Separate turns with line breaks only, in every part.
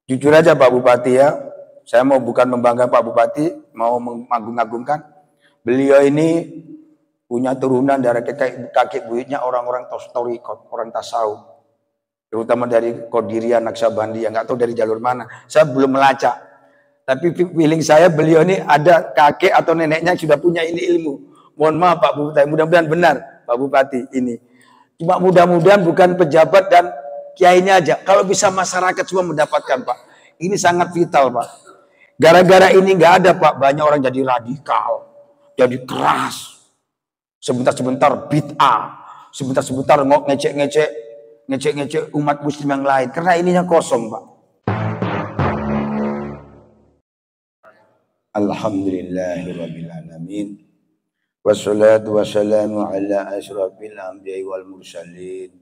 Jujur aja Pak Bupati ya, saya mau bukan membanggakan Pak Bupati, mau mengagung-agungkan. Beliau ini punya turunan dari kakek buyutnya orang-orang torikot, orang tasawuf. Terutama dari Qadiriyah, Naqsabandi, yang nggak tahu dari jalur mana. Saya belum melacak. Tapi feeling saya beliau ini ada kakek atau neneknya sudah punya ini ilmu. Mohon maaf Pak Bupati, mudah-mudahan benar Pak Bupati ini. Cuma mudah-mudahan bukan pejabat dan kiainya aja. Kalau bisa masyarakat semua mendapatkan Pak. Ini sangat vital Pak. Gara-gara ini nggak ada Pak, banyak orang jadi radikal, jadi keras. Sebentar-sebentar bid'ah, sebentar-sebentar ngecek umat muslim yang lain. Karena ininya kosong Pak. Alhamdulillahirabbil alamin. Wassalatu wassalamu ala asyrafil anbiya'i wal mursalin.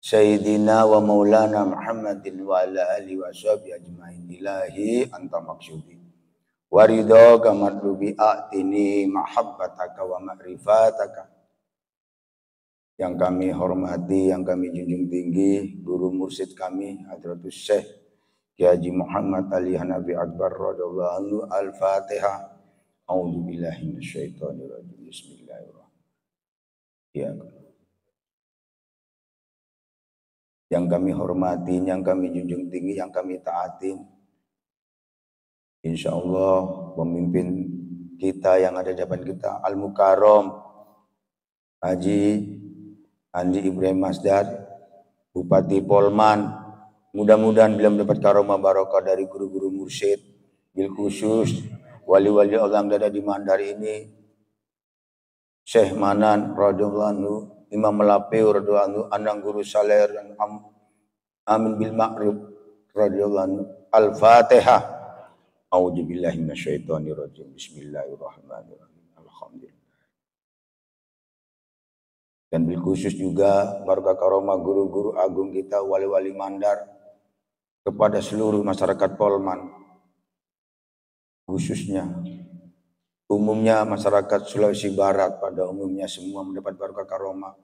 Sayyidina wa maulana Muhammadin wa ala alihi wa sahbihi ajma'in. Ilahi anta maksudi. Waridho kamadlubi a'tini mahabbataka wa ma'rifataka. Yang kami hormati, yang kami junjung tinggi, guru mursyid kami Hadratus Syekh Kiai Haji Muhammad Ali Hanafi Akbar radhiyallahu anhu. Al-Fatihah. A'udzu billahi minasyaitonir rajim. Bismillahirrahmanirrahim. Ya. Yang kami hormati, yang kami junjung tinggi, yang kami taatin. Insya Allah pemimpin kita yang ada di depan kita, Al-Mukarram Haji Andi Ibrahim Masdar, Bupati Polman. Mudah-mudahan beliau mendapat karomah barokah dari guru-guru mursyid, bil khusus wali-wali Allah yang ada di Mandar ini, Syekh Manan radhiyallahu anhu, Imam Melapeu radhiyallahu anhu, Anang Guru Saler dan Amin bil Ma'ruf radhiyallahu anhu. Al-Fatihah. A'udzu billahi minasyaitonir rajim. Bismillahirrahmanirrahim. Alhamdulillah. Dan bil khusus juga barokah karomah guru-guru agung kita, wali-wali Mandar, kepada seluruh masyarakat Polman, khususnya umumnya masyarakat Sulawesi Barat pada umumnya semua mendapat barokah karomah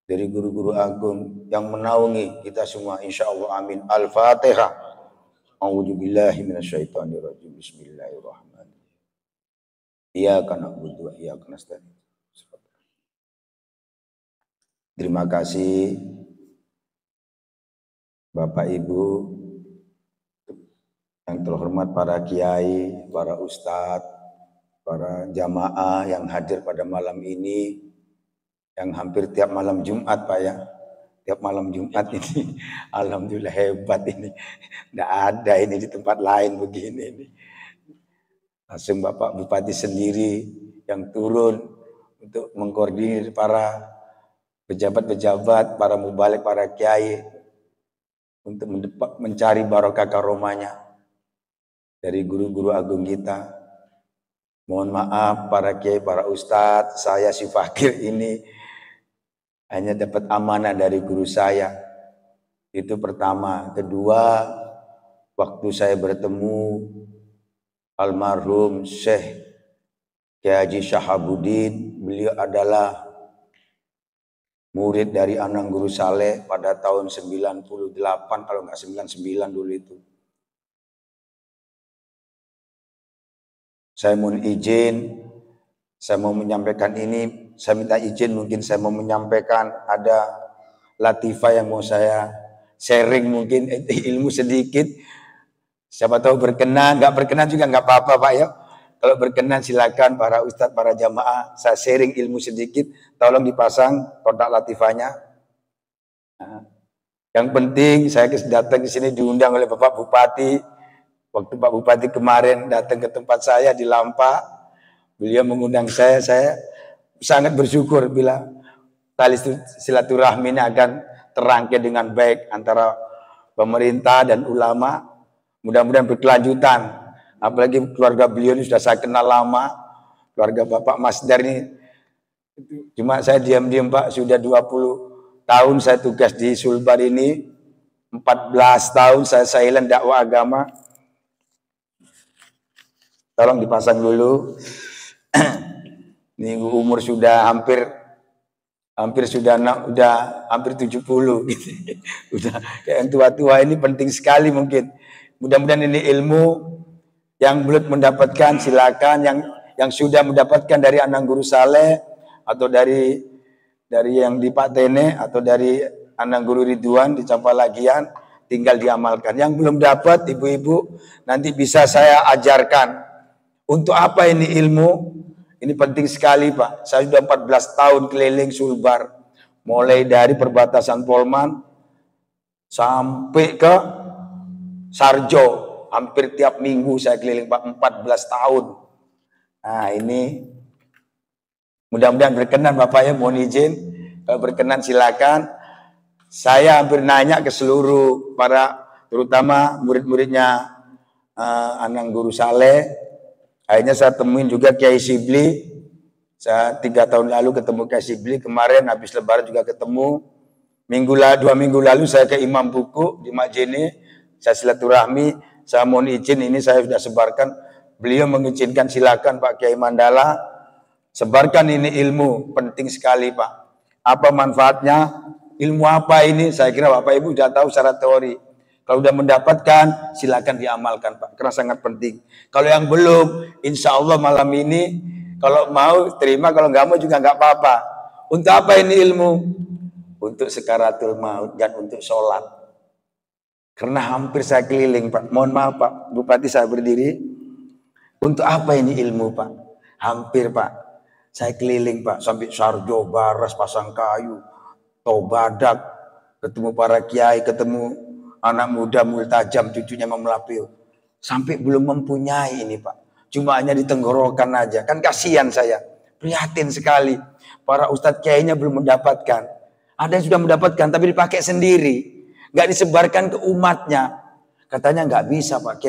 dari guru-guru agung yang menaungi kita semua, insyaallah amin. Al-Fatihah. A'udzu billahi minasyaitonir rajim. Bismillahirrahmanirrahim. Iyyaka na'budu wa iyyaka nasta'in. Terima kasih Bapak Ibu yang terhormat, para kiai, para ustadz, para jamaah yang hadir pada malam ini, yang hampir tiap malam Jumat Pak ya. Tiap malam Jumat ini, alhamdulillah hebat ini. Tidak ada ini di tempat lain begini ini. Langsung Bapak Bupati sendiri yang turun untuk mengkoordinir para pejabat-pejabat, para mubalik, para kiai untuk mencari barokah karomahnya dari guru-guru agung kita. Mohon maaf para kiai, para ustadz, saya si fakir ini hanya dapat amanah dari guru saya. Itu pertama. Kedua, waktu saya bertemu almarhum Syekh Kiai Haji Syahabuddin, beliau adalah murid dari Anang Guru Saleh pada tahun 98, kalau nggak 99 dulu itu. Saya mohon izin, saya mau menyampaikan ini. Saya minta izin, mungkin saya mau menyampaikan ada latifah yang mau saya sharing, mungkin ilmu sedikit. Siapa tahu berkenan, nggak berkenan juga nggak apa-apa Pak ya. Kalau berkenan silakan para ustadz, para jamaah, saya sharing ilmu sedikit. Tolong dipasang kotak latifahnya. Nah, yang penting saya datang ke sini diundang oleh Bapak Bupati. Waktu Pak Bupati kemarin datang ke tempat saya di Lampa, beliau mengundang saya sangat bersyukur bila tali silaturahmi ini akan terangkai dengan baik antara pemerintah dan ulama. Mudah-mudahan berkelanjutan. Apalagi keluarga beliau ini sudah saya kenal lama. Keluarga Bapak Masdar ini. Cuma saya diam-diam Pak, sudah 20 tahun saya tugas di Sulbar ini. 14 tahun saya silent dakwah agama. Tolong dipasang dulu. Ini umur sudah hampir hampir udah hampir 70 gitu. Udah kayak yang tua-tua ini penting sekali mungkin. Mudah-mudahan ini ilmu yang belum mendapatkan silakan, yang sudah mendapatkan dari Anang Guru Saleh atau dari yang di Pak Tene atau dari Anang Guru Ridwan di Campalagian tinggal diamalkan. Yang belum dapat ibu-ibu nanti bisa saya ajarkan. Untuk apa ini ilmu? Ini penting sekali Pak. Saya sudah 14 tahun keliling Sulbar. Mulai dari perbatasan Polman sampai ke Sarjo. Hampir tiap minggu saya keliling Pak, 14 tahun. Nah ini mudah-mudahan berkenan Bapak ya, mohon izin. Kalau berkenan silakan. Saya hampir nanya ke seluruh para, terutama murid-muridnya Anang Guru Saleh. Akhirnya saya temuin juga Kiai Sibli. Saya 3 tahun lalu ketemu Kiai Sibli. Kemarin habis Lebaran juga ketemu. 2 minggu lalu saya ke Imam Buku di Majene. Saya silaturahmi. Saya mohon izin, ini saya sudah sebarkan. Beliau mengizinkan, silakan Pak Kiai Mandala. Sebarkan ini ilmu. Penting sekali Pak. Apa manfaatnya? Ilmu apa ini? Saya kira Bapak Ibu sudah tahu secara teori. Kalau sudah mendapatkan, silakan diamalkan Pak. Karena sangat penting. Kalau yang belum, insya Allah malam ini, kalau mau terima, kalau nggak mau juga nggak apa-apa. Untuk apa ini ilmu? Untuk sekaratul maut dan untuk sholat. Karena hampir saya keliling Pak. Mohon maaf Pak, Bupati saya berdiri. Untuk apa ini ilmu Pak? Hampir Pak. Saya keliling Pak, sampai Sarjo, Baras, Pasangkayu, Tobadak, ketemu para kiai, ketemu anak muda multajam, cucunya Memlapil. Sampai belum mempunyai ini Pak. Cuma hanya ditenggorokan aja. Kan kasihan saya. Prihatin sekali. Para ustadz kiainya belum mendapatkan. Ada yang sudah mendapatkan tapi dipakai sendiri. Nggak disebarkan ke umatnya. Katanya nggak bisa Pak.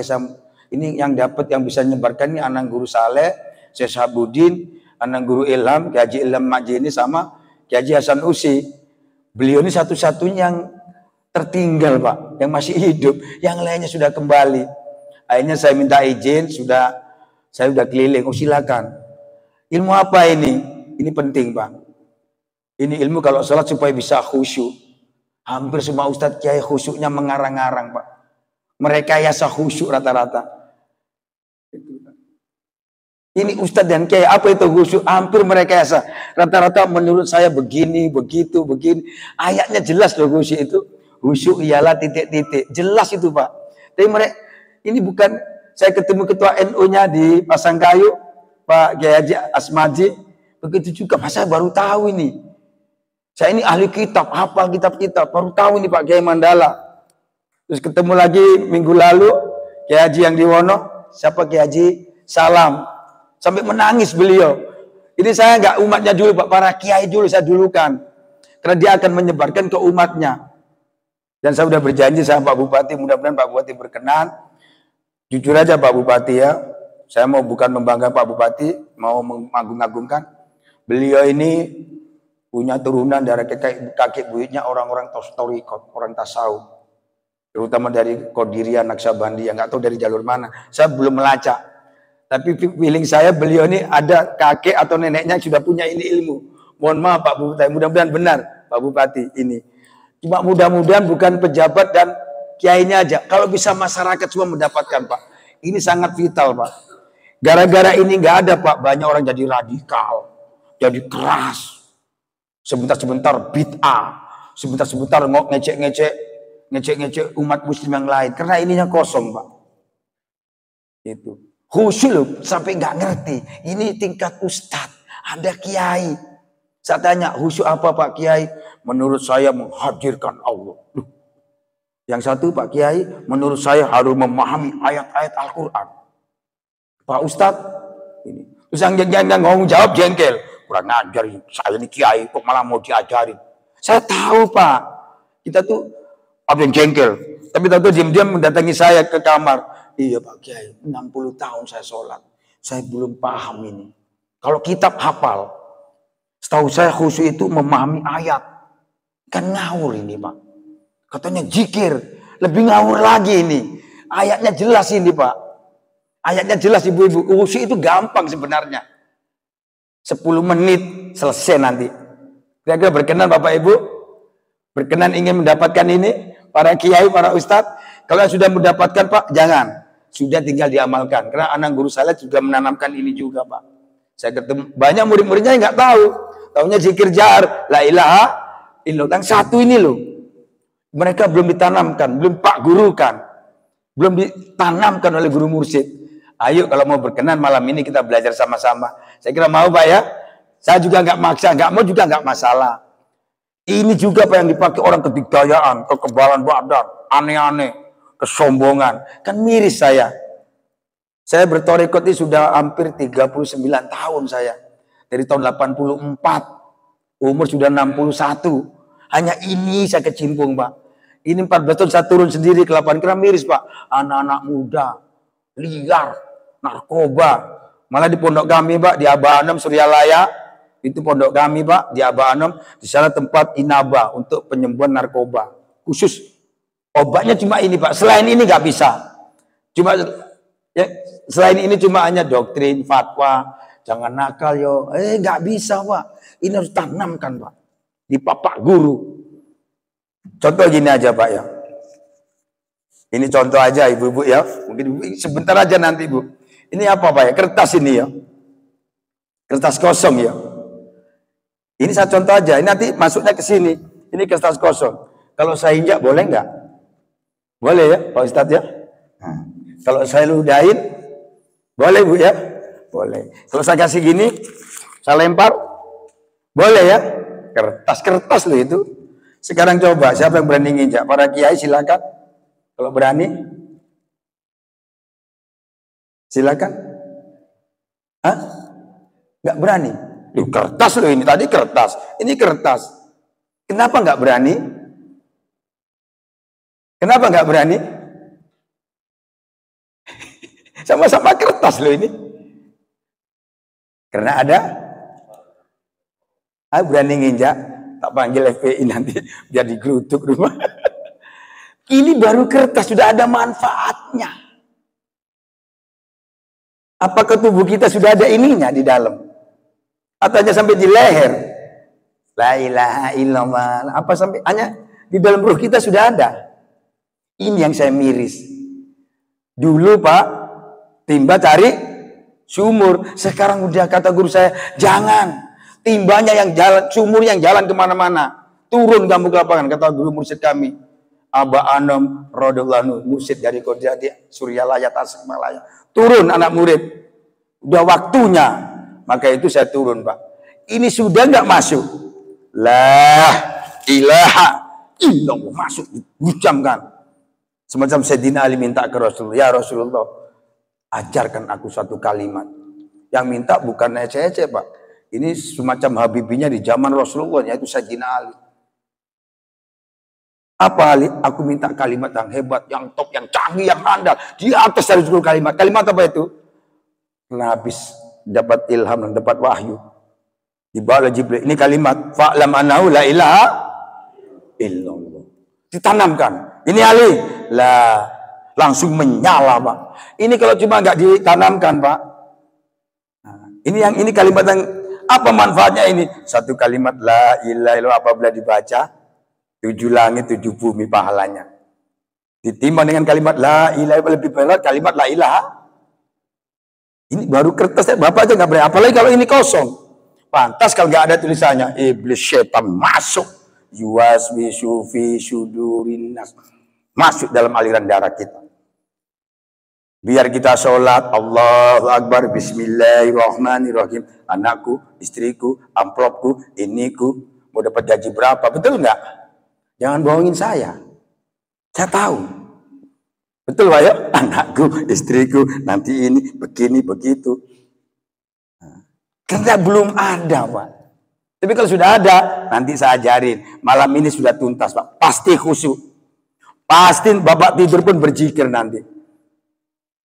Ini yang dapat, yang bisa menyebarkan ini Anang Guru Saleh, Syekh Sahabudin, Anang Guru Ilham, Kiai Haji Ilham Majini sama Kiai Haji Hasan Usi. Beliau ini satu-satunya yang tertinggal Pak, yang masih hidup, yang lainnya sudah kembali. Akhirnya saya minta izin, saya sudah keliling. Oh silakan. Ilmu apa ini? Ini penting Pak. Ini ilmu kalau sholat supaya bisa khusyuk. Hampir semua ustadz kiai khusyuknya mengarang-arang Pak. Mereka yasa khusyuk rata-rata. Ini ustadz dan kiai apa itu khusyuk? Hampir mereka yasa. Rata-rata menurut saya begini, begitu, begini. Ayatnya jelas loh khusyuk itu. Khusyuk ialah titik-titik. Jelas itu Pak. Tapi mereka, ini bukan, saya ketemu ketua NU-nya di Pasangkayu, Pak Kiai Haji Asmaji. Begitu juga, saya baru tahu ini. Saya ini ahli kitab, hafal kitab-kitab. Baru tahu ini Pak Kiai Mandala. Terus ketemu lagi minggu lalu, Kiai Haji yang di Wono, siapa Kiai Haji Salam. Sampai menangis beliau. Ini saya nggak umatnya dulu Pak, para kiai dulu saya dulukan. Karena dia akan menyebarkan ke umatnya. Dan saya sudah berjanji sama Pak Bupati, mudah-mudahan Pak Bupati berkenan. Jujur aja Pak Bupati ya, saya mau bukan membanggakan Pak Bupati, mau mengagung-agungkan. Beliau ini punya turunan dari kakek buyutnya orang-orang torikot, orang tasawuf. Terutama dari Qadiriyah, Naqsabandi, yang nggak tahu dari jalur mana. Saya belum melacak. Tapi feeling saya beliau ini ada kakek atau neneknya sudah punya ini ilmu. Mohon maaf Pak Bupati, mudah-mudahan benar Pak Bupati ini. Cuma mudah-mudahan bukan pejabat dan kiainya aja. Kalau bisa masyarakat semua mendapatkan Pak. Ini sangat vital Pak. Gara-gara ini nggak ada Pak. Banyak orang jadi radikal. Jadi keras. Sebentar-sebentar bid'ah. Sebentar-sebentar ngecek umat muslim yang lain. Karena ininya kosong Pak. Itu. Khusyuk loh. Sampai nggak ngerti. Ini tingkat ustadz. Ada kiai. Saya tanya, khusyuk apa Pak Kiai? Menurut saya menghadirkan Allah. Loh. Yang satu Pak Kiai, menurut saya harus memahami ayat-ayat Al-Quran. Pak Ustadz, ini. Terus yang ngomong jawab jengkel. Kurang ngajar, saya ini Kiai, kok malah mau diajarin. Saya tahu Pak, kita tuh ada yang jengkel. Tapi tahu diam-diam mendatangi saya ke kamar. Iya Pak Kiai, 60 tahun saya sholat. Saya belum paham ini. Kalau kitab hafal. Setahu saya khusyuk itu memahami ayat. Kan ngawur ini Pak. Katanya zikir. Lebih ngawur lagi ini. Ayatnya jelas ini Pak. Ayatnya jelas ibu-ibu. Khusyuk itu gampang sebenarnya. 10 menit selesai nanti. Kira-kira berkenan Bapak Ibu? Berkenan ingin mendapatkan ini? Para kiai, para ustadz? Kalau sudah mendapatkan Pak, jangan. Sudah tinggal diamalkan. Karena anak guru saya juga menanamkan ini juga Pak. Saya ketemu banyak murid-muridnya yang nggak tahu. Taunya zikir jar, la ilaha illallah. Yang satu ini loh. Mereka belum ditanamkan, belum Pak gurukan. Belum ditanamkan oleh guru mursyid. Ayo kalau mau berkenan malam ini kita belajar sama-sama. Saya kira mau Pak ya. Saya juga nggak maksa, nggak mau juga nggak masalah. Ini juga Pak yang dipakai orang kedikdayaan, kekebalan badan, aneh-aneh, kesombongan. Kan miris saya. Saya bertorikot ini sudah hampir 39 tahun saya. Dari tahun 84. Umur sudah 61. Hanya ini saya kecimpung Pak. Ini 14 tahun saya turun sendiri ke lapangan. Kira miris Pak. Anak-anak muda, liar, narkoba. Malah di pondok kami Pak, di Aba Anom, Suryalaya. Itu pondok kami Pak, di Aba Anom. Di sana tempat inaba untuk penyembuhan narkoba. Khusus. Obatnya cuma ini Pak. Selain ini nggak bisa. Cuma ya, selain ini cuma hanya doktrin, fatwa. Jangan nakal yo. Nggak bisa Pak. Ini harus tanamkan Pak. Di Bapak Guru. Contoh gini aja Pak ya. Ini contoh aja ibu-ibu ya. Mungkin sebentar aja nanti Bu. Ini apa Pak ya? Kertas ini ya. Kertas kosong ya. Ini saya contoh aja. Ini nanti masuknya ke sini. Ini kertas kosong. Kalau saya injak boleh nggak? Boleh ya Pak Ustadz ya. Nah, kalau saya ludahin, boleh Bu ya? Boleh. Kalau saya kasih gini, saya lempar, boleh ya? Kertas-kertas loh itu. Sekarang coba, siapa yang berani nginjak? Para kiai silakan. Kalau berani, silakan. Hah? Nggak berani? Loh, kertas loh ini, tadi kertas. Ini kertas. Kenapa nggak berani? Kenapa nggak berani? Sama-sama kertas loh ini. Karena ada berani nginjak, tak panggil FPI nanti biar digerutuk rumah. Ini baru kertas, sudah ada manfaatnya. Apakah tubuh kita sudah ada ininya di dalam? Atau hanya sampai di leher? La ilaha illallah. Apa sampai hanya di dalam ruh kita sudah ada? Ini yang saya miris. Dulu Pak, timba cari sumur. Sekarang udah kata guru saya, jangan. Timbanya yang jalan, sumur yang jalan kemana-mana. Turun kamu ke lapangan, kata guru mursyid kami. Aba Anom Rodolanu, mursyid dari Kodjadi, Suryalaya, Tasikmalaya. Turun anak murid. Udah waktunya. Maka itu saya turun Pak. Ini sudah nggak masuk. La ilaha illallah. Masuk, diucapkan. Semacam Sayyidina Ali minta ke Rasulullah. Ya Rasulullah, ajarkan aku satu kalimat. Yang minta bukan ece-ece Pak. Ini semacam habibinya di zaman Rasulullah, yaitu Sayyidina Ali. Apa Ali? Aku minta kalimat yang hebat, yang top, yang canggih, yang andal. Di atas dari 10 kalimat. Kalimat apa itu? Nah, habis dapat ilham dan dapat wahyu. Dibawa oleh Jibril. Ini kalimat. Fa'lam annahu la ilaha illallah. Ditanamkan. Ini Ali. Lah, langsung menyala Pak. Ini kalau cuma nggak ditanamkan Pak. Nah, ini kalimat yang apa manfaatnya ini? Satu kalimat la ilaha illallah apabila dibaca 7 langit 7 bumi pahalanya. Ditimbang dengan kalimat la ilaha illallah lebih berat kalimat la ilaha. Ini baru kertas Bapak aja nggak boleh. Apalagi kalau ini kosong. Pantas kalau nggak ada tulisannya iblis setan masuk yuwaswisu fi sudurin nas. Masuk dalam aliran darah kita. Biar kita sholat, Allahu Akbar, Bismillahirrahmanirrahim. Anakku, istriku, amplopku, iniku, mau dapat gaji berapa? Betul nggak? Jangan bohongin saya. Saya tahu. Betul Pak ya? Anakku, istriku, nanti ini, begini, begitu. Karena belum ada Pak. Tapi kalau sudah ada, nanti saya ajarin. Malam ini sudah tuntas Pak. Pasti khusyuk. Pasti Bapak tidur pun berzikir nanti.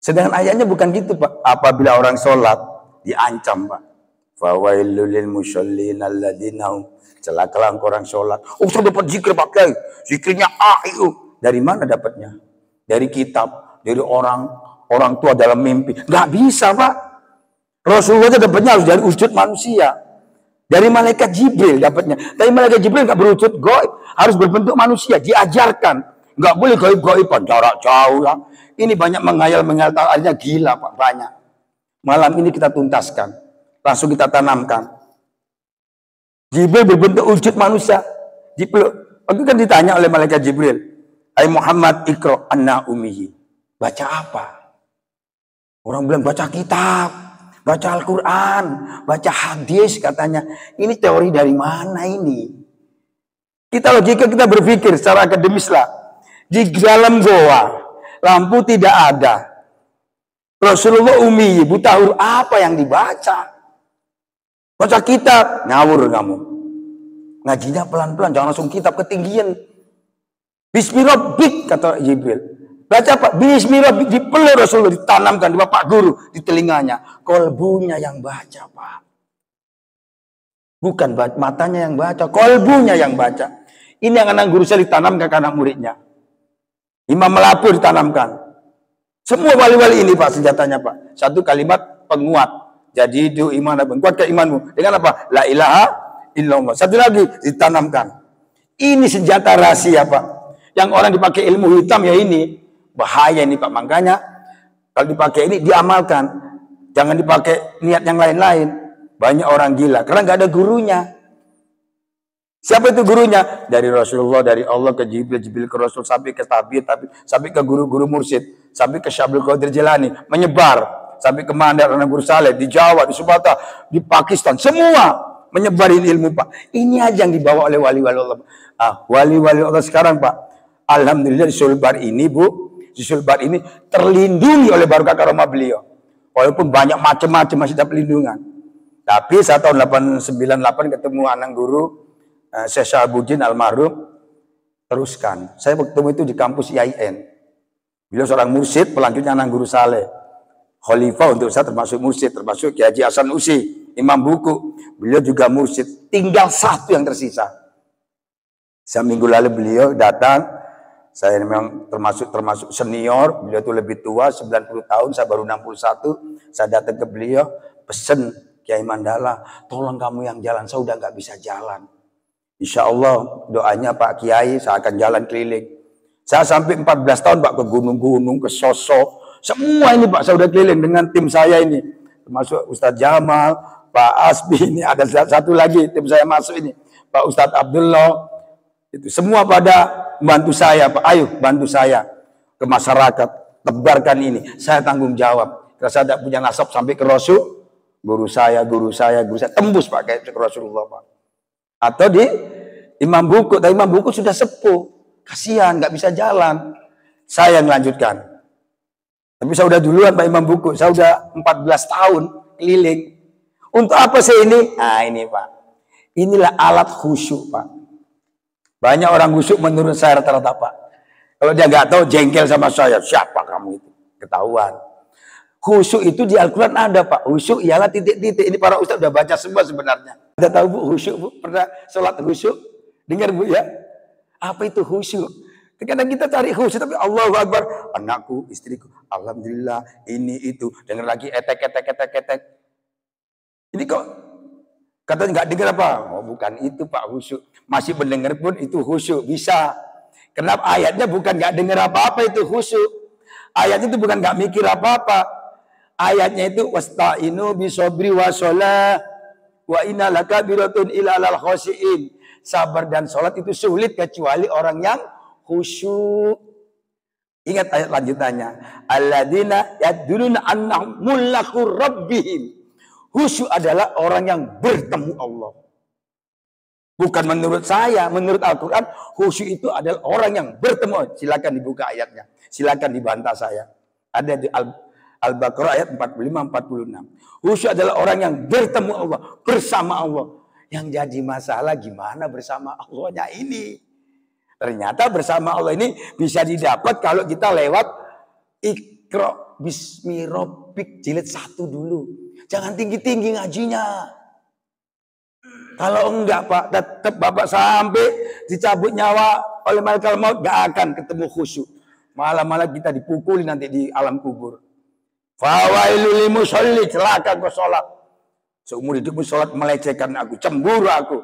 Sedangkan ayatnya bukan gitu Pak. Apabila orang sholat, diancam Pak. Fawailul lil musallin alladzina hum. Celakalah orang sholat. Oh sudah dapat zikir Pak. Zikirnya itu. Dari mana dapatnya? Dari kitab. Dari orang tua dalam mimpi. Nggak bisa Pak. Rasulullah dapatnya harus dari wujud manusia. Dari malaikat Jibril dapatnya. Tapi malaikat Jibril nggak berwujud gaib, harus berbentuk manusia, diajarkan. Nggak boleh gaib-gaiban, jarak jauh lah. Ini banyak menghayal-menghayal, akhirnya gila Pak, banyak. Malam ini kita tuntaskan, langsung kita tanamkan. Jibril berbentuk wujud manusia. Jibril, waktu kan ditanya oleh malaikat Jibril, "Hai Muhammad, ikra anna ummihi." Baca apa? Orang bilang baca kitab, baca Al-Quran, baca hadis katanya. Ini teori dari mana ini? Kita logika, kita berpikir secara akademis lah. Di dalam goa, lampu tidak ada. Rasulullah ummi, buta huruf, apa yang dibaca? Baca kitab, ngawur kamu. Ngajinya pelan-pelan, jangan langsung kitab ketinggian. Bismillahirrahmanirrahim, kata Jibril. Baca apa? Bismillahirrahmanirrahim, dipeluk Rasulullah, ditanamkan di bapak guru, di telinganya. Kolbunya yang baca, Pak. Bukan matanya yang baca, kolbunya yang baca. Ini yang anak guru saya ditanamkan ke anak muridnya. Imam Melapur ditanamkan. Semua wali-wali ini Pak senjatanya Pak. Satu kalimat penguat. Jadi itu iman, kuatkan imanmu. Dengan apa? La ilaha illallah. Satu lagi ditanamkan. Ini senjata rahasia Pak. Yang orang dipakai ilmu hitam ya ini. Bahaya ini Pak. Makanya kalau dipakai ini diamalkan. Jangan dipakai niat yang lain-lain. Banyak orang gila. Karena nggak ada gurunya. Siapa itu gurunya? Dari Rasulullah, dari Allah ke Jibril, Jibril ke Rasul, sampai ke tabib, sampai ke guru-guru mursyid, sampai ke Syabul Qadir Jilani, menyebar, sampai ke Mandar, anak guru Saleh, di Jawa, di Sumatera, di Pakistan, semua menyebarin ilmu Pak. Ini aja yang dibawa oleh wali-wali Allah. Wali-wali Allah sekarang Pak, alhamdulillah di Sulbar ini Bu, di Sulbar ini terlindungi oleh barokah karomah beliau. Walaupun banyak macam-macam masih dapat perlindungan. Tapi saat tahun 898 ketemu anak guru Syekh Syahabuddin almarhum, teruskan. Saya bertemu itu di kampus IAIN. Beliau seorang mursyid, pelanjutnya anak guru Saleh. Khalifah untuk saya termasuk mursyid, termasuk Kiai Haji Hasan Usi, Imam Buku. Beliau juga mursyid. Tinggal satu yang tersisa. Seminggu lalu beliau datang. Saya memang termasuk senior. Beliau itu lebih tua, 90 tahun. Saya baru 61. Saya datang ke beliau, pesen Kiai Mandala, tolong kamu yang jalan. Saya udah nggak bisa jalan. Insya Allah doanya Pak Kiai saya akan jalan keliling. Saya sampai 14 tahun Pak ke gunung-gunung, ke Sosok. Semua ini Pak saya udah keliling dengan tim saya ini. Termasuk Ustadz Jamal, Pak Asbi ini. Ada satu lagi tim saya masuk ini. Pak Ustadz Abdullah. Itu semua pada bantu saya Pak. Ayo bantu saya ke masyarakat. Tebarkan ini. Saya tanggung jawab. Karena saya tidak punya nasab sampai ke Rasul. Guru saya. Tembus Pak kayak ke Rasulullah Pak. Atau di Imam Buku, tapi Imam Buku sudah sepuh, kasihan nggak bisa jalan. Saya yang lanjutkan. Tapi saya udah duluan Pak Imam Buku, saya udah 14 tahun keliling. Untuk apa sih ini? Nah ini Pak, inilah alat khusyuk Pak. Banyak orang khusyuk menurut saya rata-rata Pak. Kalau dia nggak tahu jengkel sama saya, siapa kamu itu? Ketahuan. Khusyuk itu di Al-Quran ada Pak. Khusyuk ialah titik-titik. Ini para ustaz sudah baca semua sebenarnya. Anda tahu Bu khusyuk Bu? Pernah sholat khusyuk? Dengar Bu ya? Apa itu khusyuk? Kadang kita cari khusyuk tapi Allahu Akbar. Anakku, istriku, alhamdulillah ini itu. Dengar lagi etek. Ini kok katanya nggak dengar apa? Oh bukan itu Pak khusyuk. Masih mendengar pun itu khusyuk. Bisa. Kenapa ayatnya bukan nggak dengar apa-apa itu khusyuk. Ayatnya itu bukan nggak mikir apa-apa. Ayatnya itu wasta'inu bisobri wasolah wa inna lakabiratun ila alal khosiin. Sabar dan sholat itu sulit kecuali orang yang khusyuk. Ingat ayat lanjutannya. Alladzina yaduluna annahum mullaku rabbihim. Khusyuk adalah orang yang bertemu Allah. Bukan menurut saya, menurut Al-Quran, khusyuk itu adalah orang yang bertemu. Silakan dibuka ayatnya. Silakan dibantah saya. Ada di Al-Baqarah ayat 45-46. Khusyuk adalah orang yang bertemu Allah, bersama Allah. Yang jadi masalah gimana bersama Allahnya ini? Ternyata bersama Allah ini bisa didapat kalau kita lewat Iqra Bismi Rabbik jilid 1 dulu. Jangan tinggi-tinggi ngajinya. Kalau enggak Pak, tetap Bapak sampai dicabut nyawa oleh malaikat maut gak akan ketemu khusyuk. Malah kita dipukuli nanti di alam kubur. Fawailul limusolli, celaka kau sholat. Seumur hidupmu sholat melecehkan aku, cemburu aku.